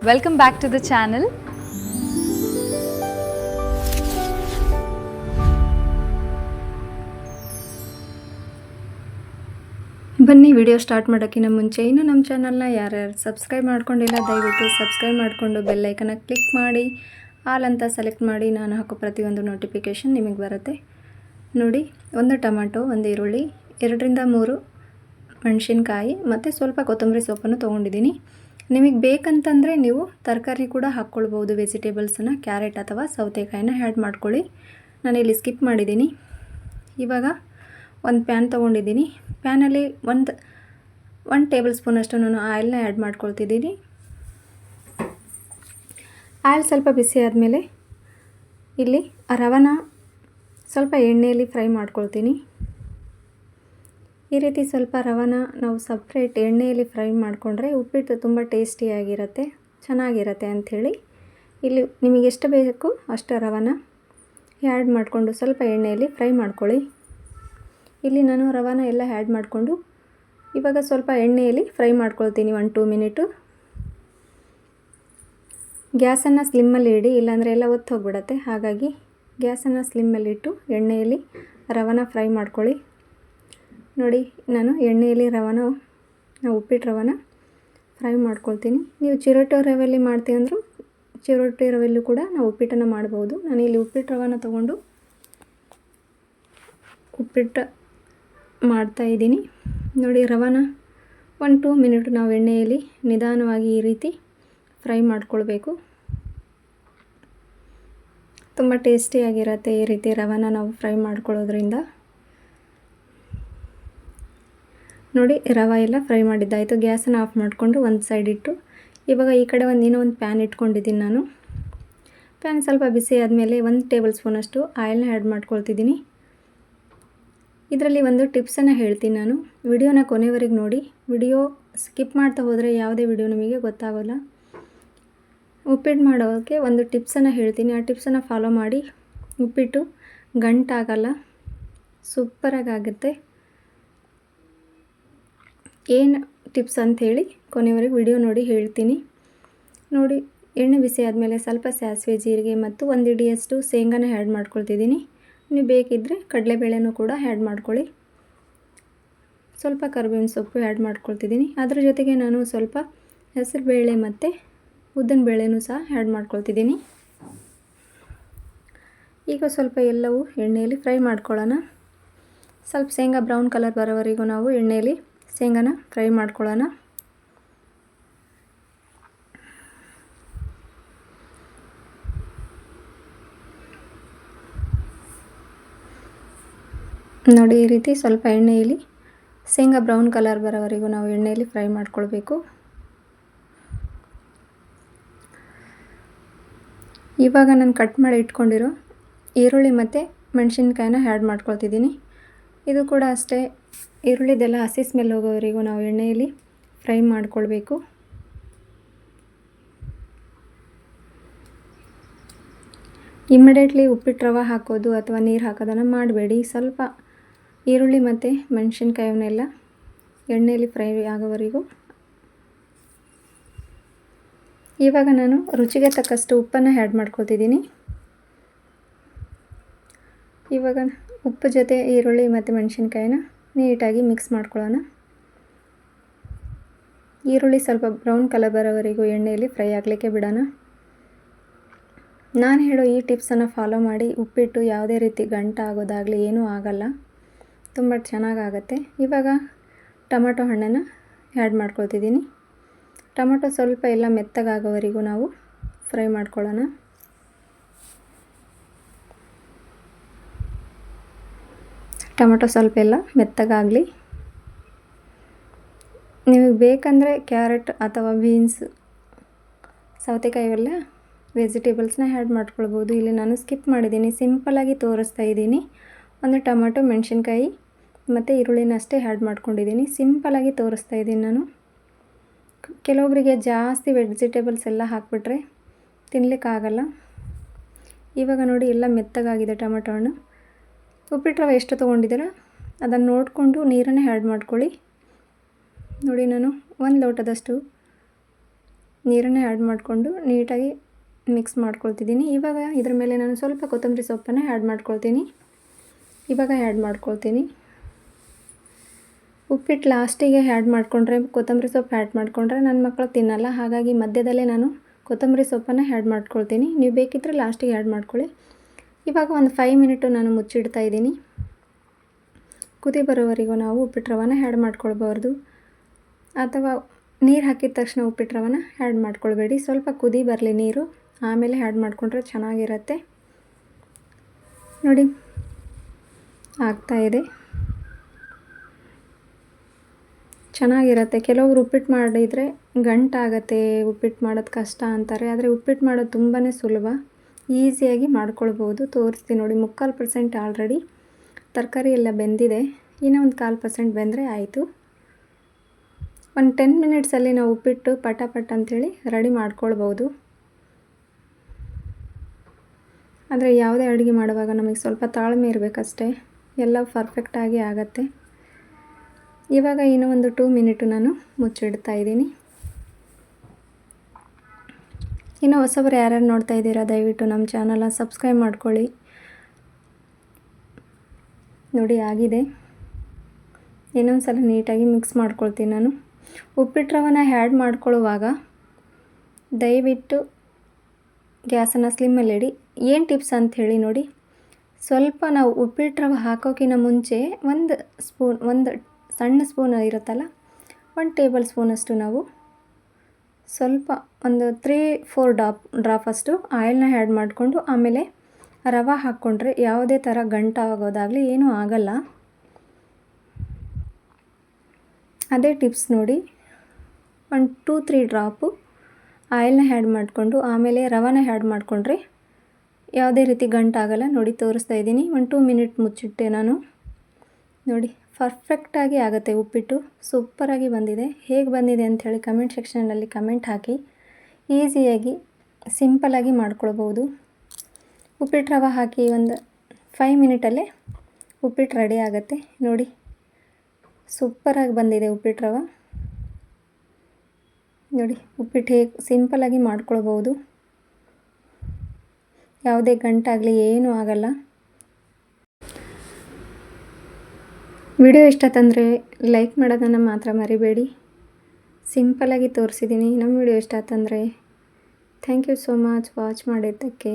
Welcome back to the channel. ಬನ್ನಿ video start ಮಾಡೋಕ್ಕಿಂತ ಮುಂಚೆ ಇನ್ನು ನಮ್ಮ ಚಾನಲ್ನ ಯಾರ್ಯಾರು ಸಬ್ಸ್ಕ್ರೈಬ್ ಮಾಡ್ಕೊಂಡಿಲ್ಲ ದಯವಿಟ್ಟು ಸಬ್ಸ್ಕ್ರೈಬ್ ಮಾಡಿಕೊಂಡು ಬೆಲ್ ಐಕನ್ನ ಕ್ಲಿಕ್ ಮಾಡಿ ಆಲ್ ಅಂತ ಸೆಲೆಕ್ಟ್ ಮಾಡಿ ನಾನು ಹಾಕೋ ಪ್ರತಿಯೊಂದು ನೋಟಿಫಿಕೇಷನ್ ನಿಮಗೆ ಬರುತ್ತೆ. ನೋಡಿ, ಒಂದು ಟೊಮ್ಯಾಟೊ, ಒಂದು ಈರುಳ್ಳಿ, 2ರಿಂದ 3 ಮೆಣಸಿನ್ಕಾಯಿ ಮತ್ತು ಸ್ವಲ್ಪ ಕೊತ್ತಂಬರಿ ಸೊಪ್ಪನ್ನು ತೊಗೊಂಡಿದ್ದೀನಿ. ನಿಮಗೆ ಬೇಕಂತಂದರೆ ನೀವು ತರಕಾರಿ ಕೂಡ ಹಾಕ್ಕೊಳ್ಬೋದು. ವೆಜಿಟೇಬಲ್ಸನ್ನು ಕ್ಯಾರೆಟ್ ಅಥವಾ ಸೌತೆಕಾಯಿನ ಆ್ಯಡ್ ಮಾಡ್ಕೊಳ್ಳಿ. ನಾನಿಲ್ಲಿ ಸ್ಕಿಪ್ ಮಾಡಿದ್ದೀನಿ. ಇವಾಗ ಒಂದು ಪ್ಯಾನ್ ತೊಗೊಂಡಿದ್ದೀನಿ. ಪ್ಯಾನಲ್ಲಿ ಒಂದು ಟೇಬಲ್ ಸ್ಪೂನಷ್ಟು ನಾನು ಆಯಿಲ್ನ ಆ್ಯಡ್ ಮಾಡ್ಕೊಳ್ತಿದ್ದೀನಿ. ಆಯಿಲ್ ಸ್ವಲ್ಪ ಬಿಸಿ ಆದಮೇಲೆ ಇಲ್ಲಿ ರವನ ಸ್ವಲ್ಪ ಎಣ್ಣೆಯಲ್ಲಿ ಫ್ರೈ ಮಾಡ್ಕೊಳ್ತೀನಿ. ಈ ರೀತಿ ಸ್ವಲ್ಪ ರವನ ನಾವು ಸಪ್ರೇಟ್ ಎಣ್ಣೆಯಲ್ಲಿ ಫ್ರೈ ಮಾಡಿಕೊಂಡ್ರೆ ಉಪ್ಪಿಟ್ಟು ತುಂಬ ಟೇಸ್ಟಿಯಾಗಿರುತ್ತೆ, ಚೆನ್ನಾಗಿರುತ್ತೆ ಅಂಥೇಳಿ ಇಲ್ಲಿ ನಿಮಗೆ ಎಷ್ಟು ಬೇಕು ಅಷ್ಟು ರವನ ಆ್ಯಡ್ ಮಾಡಿಕೊಂಡು ಸ್ವಲ್ಪ ಎಣ್ಣೆಯಲ್ಲಿ ಫ್ರೈ ಮಾಡ್ಕೊಳ್ಳಿ. ಇಲ್ಲಿ ನಾನು ರವನ ಎಲ್ಲ ಆ್ಯಡ್ ಮಾಡಿಕೊಂಡು ಇವಾಗ ಸ್ವಲ್ಪ ಎಣ್ಣೆಯಲ್ಲಿ ಫ್ರೈ ಮಾಡ್ಕೊಳ್ತೀನಿ 1-2 ಮಿನಿಟು. ಗ್ಯಾಸನ್ನು ಸ್ಲಿಮ್ಮಲ್ಲಿ ಇಡಿ, ಇಲ್ಲಾಂದರೆ ಎಲ್ಲ ಒತ್ತು ಹೋಗಿಬಿಡತ್ತೆ. ಹಾಗಾಗಿ ಗ್ಯಾಸನ್ನು ಸ್ಲಿಮ್ಮಲ್ಲಿಟ್ಟು ಎಣ್ಣೆಯಲ್ಲಿ ರವನ ಫ್ರೈ ಮಾಡ್ಕೊಳ್ಳಿ. ನೋಡಿ, ನಾನು ಎಣ್ಣೆಯಲ್ಲಿ ಉಪ್ಪಿಟ್ಟು ರವನ ಫ್ರೈ ಮಾಡ್ಕೊಳ್ತೀನಿ. ನೀವು ಚಿರೋಟಿ ರವೆಯಲ್ಲಿ ಮಾಡ್ತೀವಿ ಅಂದರೂ ಚಿರೋಟಿ ರವೆಯಲ್ಲೂ ಕೂಡ ನಾವು ಉಪ್ಪಿಟ್ಟನ್ನು ಮಾಡ್ಬೋದು. ನಾನಿಲ್ಲಿ ಉಪ್ಪಿಟ್ಟು ರವನ ತೊಗೊಂಡು ಉಪ್ಪಿಟ್ಟು ಮಾಡ್ತಾಯಿದ್ದೀನಿ. ನೋಡಿ, ರವನ 1-2 ಮಿನಿಟ್ ನಾವು ಎಣ್ಣೆಯಲ್ಲಿ ನಿಧಾನವಾಗಿ ಈ ರೀತಿ ಫ್ರೈ ಮಾಡ್ಕೊಳ್ಬೇಕು. ತುಂಬ ಟೇಸ್ಟಿಯಾಗಿರುತ್ತೆ ಈ ರೀತಿ ರವನ ನಾವು ಫ್ರೈ ಮಾಡ್ಕೊಳ್ಳೋದ್ರಿಂದ. ನೋಡಿ, ರವೆ ಎಲ್ಲ ಫ್ರೈ ಮಾಡಿದ್ದಾಯಿತು. ಗ್ಯಾಸನ್ನು ಆಫ್ ಮಾಡಿಕೊಂಡು ಒಂದು ಸೈಡ್ ಇಟ್ಟು ಇವಾಗ ಈ ಕಡೆ ಇನ್ನೂ ಒಂದು ಪ್ಯಾನ್ ಇಟ್ಕೊಂಡಿದ್ದೀನಿ ನಾನು. ಪ್ಯಾನ್ ಸ್ವಲ್ಪ ಬಿಸಿ ಆದಮೇಲೆ 1 ಟೇಬಲ್ ಸ್ಪೂನಷ್ಟು ಆಯಿಲ್ನ ಆ್ಯಡ್ ಮಾಡ್ಕೊಳ್ತಿದ್ದೀನಿ. ಇದರಲ್ಲಿ ಒಂದು ಟಿಪ್ಸನ್ನು ಹೇಳ್ತೀನಿ ನಾನು. ವಿಡಿಯೋನ ಕೊನೆವರೆಗೆ ನೋಡಿ. ವಿಡಿಯೋ ಸ್ಕಿಪ್ ಮಾಡ್ತಾ ಹೋದರೆ ಯಾವುದೇ ವಿಡಿಯೋ ನಿಮಗೆ ಗೊತ್ತಾಗೋಲ್ಲ. ಉಪ್ಪಿಟ್ಟು ಮಾಡೋಕ್ಕೆ ಒಂದು ಟಿಪ್ಸನ್ನು ಹೇಳ್ತೀನಿ. ಆ ಟಿಪ್ಸನ್ನು ಫಾಲೋ ಮಾಡಿ ಉಪ್ಪಿಟ್ಟು ಗಂಟಾಗಲ್ಲ, ಸೂಪರಾಗಿ ಆಗುತ್ತೆ. ಏನು ಟಿಪ್ಸ್ ಅಂಥೇಳಿ ಕೊನೆವರೆಗೆ ವಿಡಿಯೋ ನೋಡಿ ಹೇಳ್ತೀನಿ. ನೋಡಿ, ಎಣ್ಣೆ ಬಿಸಿ ಆದಮೇಲೆ ಸ್ವಲ್ಪ ಸಾಸಿವೆ, ಜೀರಿಗೆ ಮತ್ತು 1 ಹಿಡಿಯಷ್ಟು ಶೇಂಗಾನ ಆ್ಯಡ್ ಮಾಡ್ಕೊಳ್ತಿದ್ದೀನಿ. ನೀವು ಬೇಕಿದ್ದರೆ ಕಡಲೆಬೇಳೆನೂ ಕೂಡ ಆ್ಯಡ್ ಮಾಡ್ಕೊಳ್ಳಿ. ಸ್ವಲ್ಪ ಕರಿಬೇವಿನ ಸೊಪ್ಪು ಆ್ಯಡ್ ಮಾಡ್ಕೊಳ್ತಿದ್ದೀನಿ. ಅದ್ರ ಜೊತೆಗೆ ನಾನು ಸ್ವಲ್ಪ ಹೆಸರುಬೇಳೆ ಮತ್ತು ಉದ್ದಿನ ಬೇಳೆನೂ ಸಹ ಆ್ಯಡ್ ಮಾಡ್ಕೊಳ್ತಿದ್ದೀನಿ. ಈಗ ಸ್ವಲ್ಪ ಎಲ್ಲವೂ ಎಣ್ಣೆಯಲ್ಲಿ ಫ್ರೈ ಮಾಡ್ಕೊಳ್ಳೋಣ. ಸ್ವಲ್ಪ ಶೇಂಗಾ ಬ್ರೌನ್ ಕಲರ್ ಬರೋವರೆಗೂ ನಾವು ಎಣ್ಣೆಯಲ್ಲಿ ಶೇಂಗಾನ ಫ್ರೈ ಮಾಡ್ಕೊಳ್ಳೋಣ. ನೋಡಿ, ಈ ರೀತಿ ಸ್ವಲ್ಪ ಎಣ್ಣೆಯಲ್ಲಿ ಶೇಂಗಾ ಬ್ರೌನ್ ಕಲರ್ ಬರೋವರೆಗೂ ನಾವು ಎಣ್ಣೆಯಲ್ಲಿ ಫ್ರೈ ಮಾಡ್ಕೊಳ್ಬೇಕು. ಇವಾಗ ನಾನು ಕಟ್ ಮಾಡಿ ಇಟ್ಕೊಂಡಿರೋ ಈರುಳ್ಳಿ ಮತ್ತು ಮೆಣಸಿನ್ಕಾಯಿನ ಆ್ಯಡ್ ಮಾಡ್ಕೊಳ್ತಿದ್ದೀನಿ. ಇದು ಕೂಡ ಅಷ್ಟೇ, ಈರುಳ್ಳಿದೆಲ್ಲ ಹಸಿ ಸ್ಮೆಲ್ ಹೋಗೋವರೆಗೂ ನಾವು ಎಣ್ಣೆಯಲ್ಲಿ ಫ್ರೈ ಮಾಡ್ಕೊಳ್ಬೇಕು. ಇಮ್ಮಿಡಿಯೇಟ್ಲಿ ಉಪ್ಪಿಟ್ಟು ರವೆ ಹಾಕೋದು ಅಥವಾ ನೀರು ಹಾಕೋದನ್ನು ಮಾಡಬೇಡಿ. ಸ್ವಲ್ಪ ಈರುಳ್ಳಿ ಮತ್ತು ಮೆಣಸಿನ್ಕಾಯವನ್ನೆಲ್ಲ ಎಣ್ಣೆಯಲ್ಲಿ ಫ್ರೈ ಆಗೋವರೆಗೂ. ಇವಾಗ ನಾನು ರುಚಿಗೆ ತಕ್ಕಷ್ಟು ಉಪ್ಪನ್ನು ಆ್ಯಡ್ ಮಾಡ್ಕೊಳ್ತಿದ್ದೀನಿ. ಇವಾಗ ಉಪ್ಪು ಜೊತೆ ಈರುಳ್ಳಿ ಮತ್ತು ಮೆಣಸಿನ್ಕಾಯಿನ ನೀಟಾಗಿ ಮಿಕ್ಸ್ ಮಾಡ್ಕೊಳ್ಳೋಣ. ಈರುಳ್ಳಿ ಸ್ವಲ್ಪ ಬ್ರೌನ್ ಕಲರ್ ಬರೋವರೆಗೂ ಎಣ್ಣೆಯಲ್ಲಿ ಫ್ರೈ ಆಗಲಿಕ್ಕೆ ಬಿಡೋಣ. ನಾನು ಹೇಳೋ ಈ ಟಿಪ್ಸನ್ನು ಫಾಲೋ ಮಾಡಿ ಉಪ್ಪಿಟ್ಟು ಯಾವುದೇ ರೀತಿ ಗಂಟಾಗೋದಾಗಲಿ ಏನೂ ಆಗಲ್ಲ, ತುಂಬ ಚೆನ್ನಾಗಾಗತ್ತೆ. ಇವಾಗ ಟೊಮೆಟೊ ಹಣ್ಣನ್ನು ಆ್ಯಡ್ ಮಾಡ್ಕೊಳ್ತಿದ್ದೀನಿ. ಟೊಮೆಟೊ ಸ್ವಲ್ಪ ಎಲ್ಲ ಮೆತ್ತಗಾಗೋವರೆಗೂ ನಾವು ಫ್ರೈ ಮಾಡ್ಕೊಳ್ಳೋಣ. ಟೊಮೆಟೊ ಸ್ವಲ್ಪ ಎಲ್ಲ ಮೆತ್ತಗಾಗಲಿ. ನಿಮಗೆ ಬೇಕಂದರೆ ಕ್ಯಾರೆಟ್ ಅಥವಾ ಬೀನ್ಸ್, ಸೌತೆಕಾಯಿ ಇವೆಲ್ಲ ವೆಜಿಟೇಬಲ್ಸ್ನ ಆ್ಯಡ್ ಮಾಡ್ಕೊಳ್ಬೋದು. ಇಲ್ಲಿ ನಾನು ಸ್ಕಿಪ್ ಮಾಡಿದ್ದೀನಿ, ಸಿಂಪಲ್ಲಾಗಿ ತೋರಿಸ್ತಾ ಇದ್ದೀನಿ. ಒಂದು ಟೊಮೆಟೊ, ಮೆಣಸಿನ್ಕಾಯಿ ಮತ್ತು ಈರುಳ್ಳಿನ ಅಷ್ಟೇ ಆ್ಯಡ್ ಮಾಡ್ಕೊಂಡಿದ್ದೀನಿ. ಸಿಂಪಲ್ಲಾಗಿ ತೋರಿಸ್ತಾ ಇದ್ದೀನಿ ನಾನು. ಕೆಲವೊಬ್ಬರಿಗೆ ಜಾಸ್ತಿ ವೆಜಿಟೇಬಲ್ಸ್ ಎಲ್ಲ ಹಾಕಿಬಿಟ್ರೆ ತಿನ್ನಲಿಕ್ಕಾಗಲ್ಲ. ಇವಾಗ ನೋಡಿ, ಎಲ್ಲ ಮೆತ್ತಗಾಗಿದೆ ಟೊಮೆಟೊ ಹಣ್ಣು. ಉಪ್ಪಿಟ್ಟು ರವೆ ಎಷ್ಟು ತೊಗೊಂಡಿದ್ದೀರೋ ಅದನ್ನು ನೋಡಿಕೊಂಡು ನೀರನ್ನೇ ಆ್ಯಡ್ ಮಾಡ್ಕೊಳ್ಳಿ. ನೋಡಿ, ನಾನು 1 ಲೋಟದಷ್ಟು ನೀರನ್ನೇ ಆ್ಯಡ್ ಮಾಡಿಕೊಂಡು ನೀಟಾಗಿ ಮಿಕ್ಸ್ ಮಾಡ್ಕೊಳ್ತಿದ್ದೀನಿ. ಇವಾಗ ಇದ್ರ ಮೇಲೆ ನಾನು ಸ್ವಲ್ಪ ಕೊತ್ತಂಬರಿ ಸೊಪ್ಪನ್ನು ಆ್ಯಡ್ ಮಾಡ್ಕೊಳ್ತೀನಿ. ಇವಾಗ ಆ್ಯಡ್ ಮಾಡ್ಕೊಳ್ತೀನಿ. ಉಪ್ಪಿಟ್ಟು ಲಾಸ್ಟಿಗೆ ಆ್ಯಡ್ ಮಾಡಿಕೊಂಡ್ರೆ, ಕೊತ್ತಂಬರಿ ಸೊಪ್ಪು ಆ್ಯಡ್ ಮಾಡಿಕೊಂಡ್ರೆ ನನ್ನ ಮಕ್ಕಳು ತಿನ್ನಲ್ಲ. ಹಾಗಾಗಿ ಮಧ್ಯದಲ್ಲೇ ನಾನು ಕೊತ್ತಂಬರಿ ಸೊಪ್ಪನ್ನು ಆ್ಯಡ್ ಮಾಡ್ಕೊಳ್ತೀನಿ. ನೀವು ಬೇಕಿದ್ದರೆ ಲಾಸ್ಟಿಗೆ ಆ್ಯಡ್ ಮಾಡ್ಕೊಳ್ಳಿ. ಇವಾಗ ಒಂದು 5 ಮಿನಿಟು ನಾನು ಮುಚ್ಚಿಡ್ತಾ ಇದ್ದೀನಿ. ಕುದಿ ಬರೋವರೆಗೂ ನಾವು ಉಪ್ಪಿಟ್ಟು ರವಾನ ಆ್ಯಡ್ ಮಾಡ್ಕೊಳ್ಬಾರ್ದು, ಅಥವಾ ನೀರು ಹಾಕಿದ ತಕ್ಷಣ ಉಪ್ಪಿಟ್ಟು ರವಾನ ಆ್ಯಡ್ ಮಾಡ್ಕೊಳ್ಬೇಡಿ. ಸ್ವಲ್ಪ ಕುದಿ ಬರಲಿ ನೀರು, ಆಮೇಲೆ ಆ್ಯಡ್ ಮಾಡಿಕೊಂಡ್ರೆ ಚೆನ್ನಾಗಿರುತ್ತೆ. ನೋಡಿ ಆಗ್ತಾಯಿದೆ, ಚೆನ್ನಾಗಿರುತ್ತೆ. ಕೆಲವರು ಉಪ್ಪಿಟ್ಟು ಮಾಡಿದರೆ ಗಂಟಾಗತ್ತೆ, ಉಪ್ಪಿಟ್ಟು ಮಾಡೋದು ಕಷ್ಟ ಅಂತಾರೆ. ಆದರೆ ಉಪ್ಪಿಟ್ಟು ಮಾಡೋದು ತುಂಬಾ ಸುಲಭ, ಈಸಿಯಾಗಿ ಮಾಡ್ಕೊಳ್ಬೋದು. ತೋರಿಸ್ತೀನಿ ನೋಡಿ. 3/4% ಆಲ್ರೆಡಿ ತರಕಾರಿ ಎಲ್ಲ ಬೆಂದಿದೆ. ಇನ್ನೂ ಒಂದು 1/4% ಬೆಂದರೆ ಆಯಿತು. ಒಂದು 10 ಮಿನಿಟ್ಸಲ್ಲಿ ನಾವು ಉಪ್ಪಿಟ್ಟು ಪಟ ಅಂಥೇಳಿ ರೆಡಿ ಮಾಡ್ಕೊಳ್ಬೋದು. ಆದರೆ ಯಾವುದೇ ಅಡುಗೆ ಮಾಡುವಾಗ ನಮಗೆ ಸ್ವಲ್ಪ ತಾಳ್ಮೆ ಇರಬೇಕಷ್ಟೇ, ಎಲ್ಲ ಪರ್ಫೆಕ್ಟಾಗಿ ಆಗುತ್ತೆ. ಇವಾಗ ಇನ್ನೂ ಒಂದು 2 ಮಿನಿಟು ನಾನು ಮುಚ್ಚಿಡ್ತಾ ಇದ್ದೀನಿ. ಇನ್ನು ಹೊಸಬರು ಯಾರ್ಯಾರು ನೋಡ್ತಾ ಇದ್ದೀರಾ ದಯವಿಟ್ಟು ನಮ್ಮ ಚಾನಲ್ನ ಸಬ್ಸ್ಕ್ರೈಬ್ ಮಾಡ್ಕೊಳ್ಳಿ. ನೋಡಿ ಆಗಿದೆ. ಇನ್ನೊಂದು ಸಲ ನೀಟಾಗಿ ಮಿಕ್ಸ್ ಮಾಡ್ಕೊಳ್ತೀನಿ ನಾನು. ಉಪ್ಪಿಟ್ಟು ರವನ ಆ್ಯಡ್ ಮಾಡ್ಕೊಳ್ಳುವಾಗ ದಯವಿಟ್ಟು ಗ್ಯಾಸನ್ನು ಸ್ಲಿಮ್ಮಲ್ಲಿಡಿ. ಏನು ಟಿಪ್ಸ್ ಅಂತ ಹೇಳಿ ನೋಡಿ. ಸ್ವಲ್ಪ ನಾವು ಉಪ್ಪಿಟ್ಟು ರವೆ ಹಾಕೋಕ್ಕಿಂತ ಮುಂಚೆ ಒಂದು ಸಣ್ಣ ಸ್ಪೂನ್ ಇರುತ್ತಲ್ಲ, 1 ಟೇಬಲ್ ಸ್ಪೂನಷ್ಟು ನಾವು ಸ್ವಲ್ಪ ಒಂದು 3-4 ಡ್ರಾಪಷ್ಟು ಆಯಿಲ್ನ ಆ್ಯಡ್ ಮಾಡಿಕೊಂಡು ಆಮೇಲೆ ರವೆ ಹಾಕ್ಕೊಂಡ್ರೆ ಯಾವುದೇ ಥರ ಗಂಟಾಗೋದಾಗಲಿ ಏನೂ ಆಗಲ್ಲ. ಅದೇ ಟಿಪ್ಸ್ ನೋಡಿ. 1-2-3 ಡ್ರಾಪು ಆಯಿಲ್ನ ಆ್ಯಡ್ ಮಾಡಿಕೊಂಡು ಆಮೇಲೆ ರವೆನ ಆ್ಯಡ್ ಮಾಡಿಕೊಂಡ್ರೆ ಯಾವುದೇ ರೀತಿ ಗಂಟಾಗಲ್ಲ. ನೋಡಿ ತೋರಿಸ್ತಾ ಇದ್ದೀನಿ. 1-2 ಮಿನಿಟ್ ಮುಚ್ಚಿಟ್ಟೆ ನಾನು. ನೋಡಿ ಪರ್ಫೆಕ್ಟಾಗಿ ಆಗುತ್ತೆ ಉಪ್ಪಿಟ್ಟು, ಸೂಪರಾಗಿ ಬಂದಿದೆ. ಹೇಗೆ ಬಂದಿದೆ ಅಂಥೇಳಿ ಕಮೆಂಟ್ ಸೆಕ್ಷನಲ್ಲಿ ಕಮೆಂಟ್ ಹಾಕಿ. ಈಸಿಯಾಗಿ ಸಿಂಪಲಾಗಿ ಮಾಡ್ಕೊಳ್ಬೋದು. ಉಪ್ಪಿಟ್ಟು ರವೆ ಹಾಕಿ ಒಂದು 5 ಮಿನಿಟಲ್ಲೇ ಉಪ್ಪಿಟ್ಟು ರೆಡಿ ಆಗುತ್ತೆ. ನೋಡಿ ಸೂಪರಾಗಿ ಬಂದಿದೆ ಉಪ್ಪಿಟ್ಟು ರವೆ. ನೋಡಿ ಉಪ್ಪಿಟ್ಟು ಹೇಗೆ ಸಿಂಪಲಾಗಿ ಮಾಡ್ಕೊಳ್ಬೋದು, ಯಾವುದೇ ಗಂಟಾಗಲಿ ಏನೂ ಆಗಲ್ಲ. ವಿಡಿಯೋ ಇಷ್ಟ ತಂದರೆ ಲೈಕ್ ಮಾಡೋದನ್ನು ಮಾತ್ರ ಮರಿಬೇಡಿ. ಸಿಂಪಲಾಗಿ ತೋರಿಸಿದ್ದೀನಿ. ನಮ್ಮ ವಿಡಿಯೋ ಇಷ್ಟ ತಂದರೆ thank you so much watch ಮಾಡಿದ್ದಕ್ಕೆ.